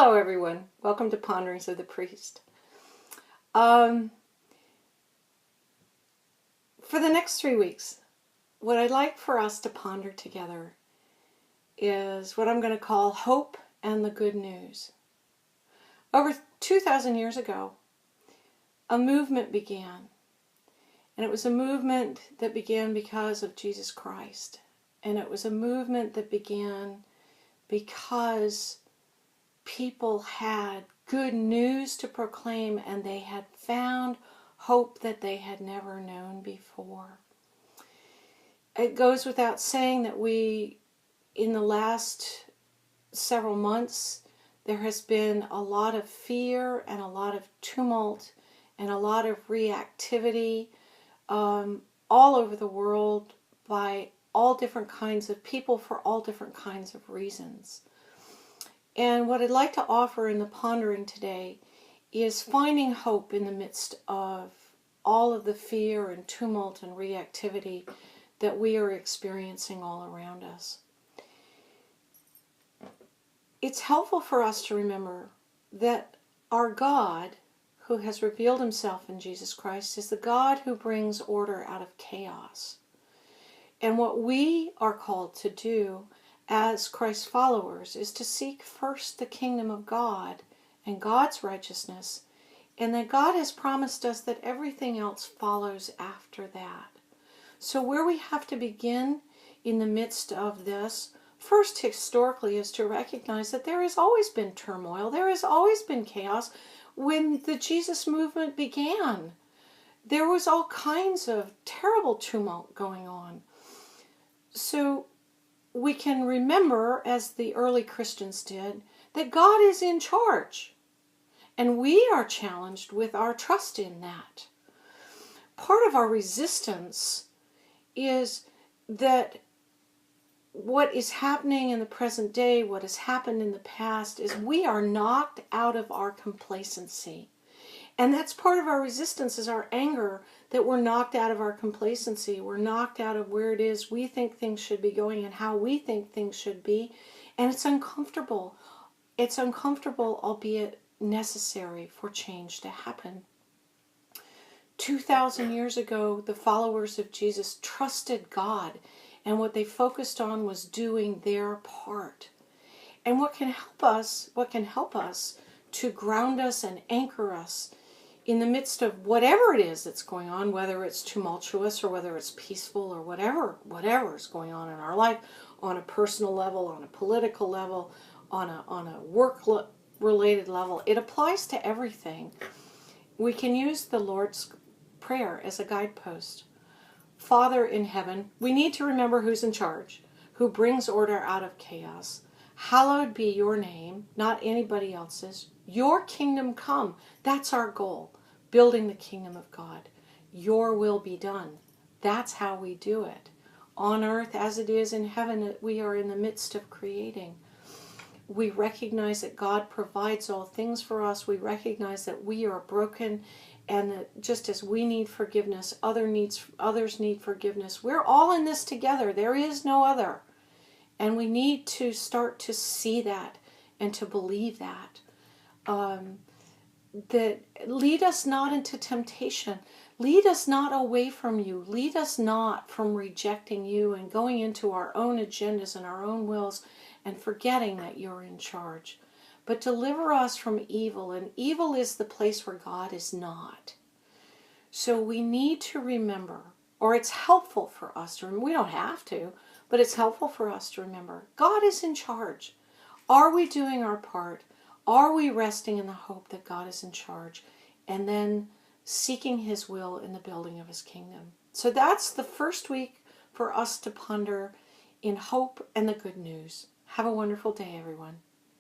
Hello everyone, welcome to Ponderings of the Priest. For the next 3 weeks, what I'd like for us to ponder together is what I'm going to call Hope and the Good News. Over 2,000 years ago, a movement began. And it was a movement that began because of Jesus Christ. And it was a movement that began because people had good news to proclaim and they had found hope that they had never known before. It goes without saying that in the last several months, there has been a lot of fear and a lot of tumult and a lot of reactivity all over the world by all different kinds of people for all different kinds of reasons. And what I'd like to offer in the pondering today is finding hope in the midst of all of the fear and tumult and reactivity that we are experiencing all around us. It's helpful for us to remember that our God, who has revealed himself in Jesus Christ, is the God who brings order out of chaos. And what we are called to do as Christ's followers is to seek first the kingdom of God and God's righteousness, and that God has promised us that everything else follows after that. So where we have to begin in the midst of this, first historically, is to recognize that there has always been turmoil, there has always been chaos. When the Jesus movement began, there was all kinds of terrible tumult going on. So we can remember, as the early Christians did, that God is in charge. And we are challenged with our trust in that. Part of our resistance is that what is happening in the present day, what has happened in the past, is we are knocked out of our complacency. And that's part of our resistance, is our anger that we're knocked out of our complacency. We're knocked out of where it is we think things should be going and how we think things should be. And it's uncomfortable. It's uncomfortable, albeit necessary for change to happen. 2,000 years ago, the followers of Jesus trusted God, and what they focused on was doing their part. And what can help us to ground us and anchor us in the midst of whatever it is that's going on, whether it's tumultuous or whether it's peaceful or whatever is going on in our life, on a personal level, on a political level, on a work-related level. It applies to everything. We can use the Lord's Prayer as a guidepost. Father in heaven, we need to remember who's in charge, who brings order out of chaos. Hallowed be your name, not anybody else's. Your kingdom come. That's our goal. Building the kingdom of God. Your will be done. That's how we do it. On earth as it is in heaven, that we are in the midst of creating. We recognize that God provides all things for us. We recognize that we are broken, and that just as we need forgiveness, others need forgiveness. We're all in this together. There is no other. And we need to start to see that and to believe that. That lead us not into temptation. Lead us not away from you. Lead us not from rejecting you and going into our own agendas and our own wills and forgetting that you're in charge. But deliver us from evil, and evil is the place where God is not. So we need to remember, or it's helpful for us to remember, we don't have to, but it's helpful for us to remember, God is in charge. Are we doing our part? Are we resting in the hope that God is in charge? And then seeking his will in the building of his kingdom. So that's the first week for us to ponder in hope and the good news. Have a wonderful day, everyone.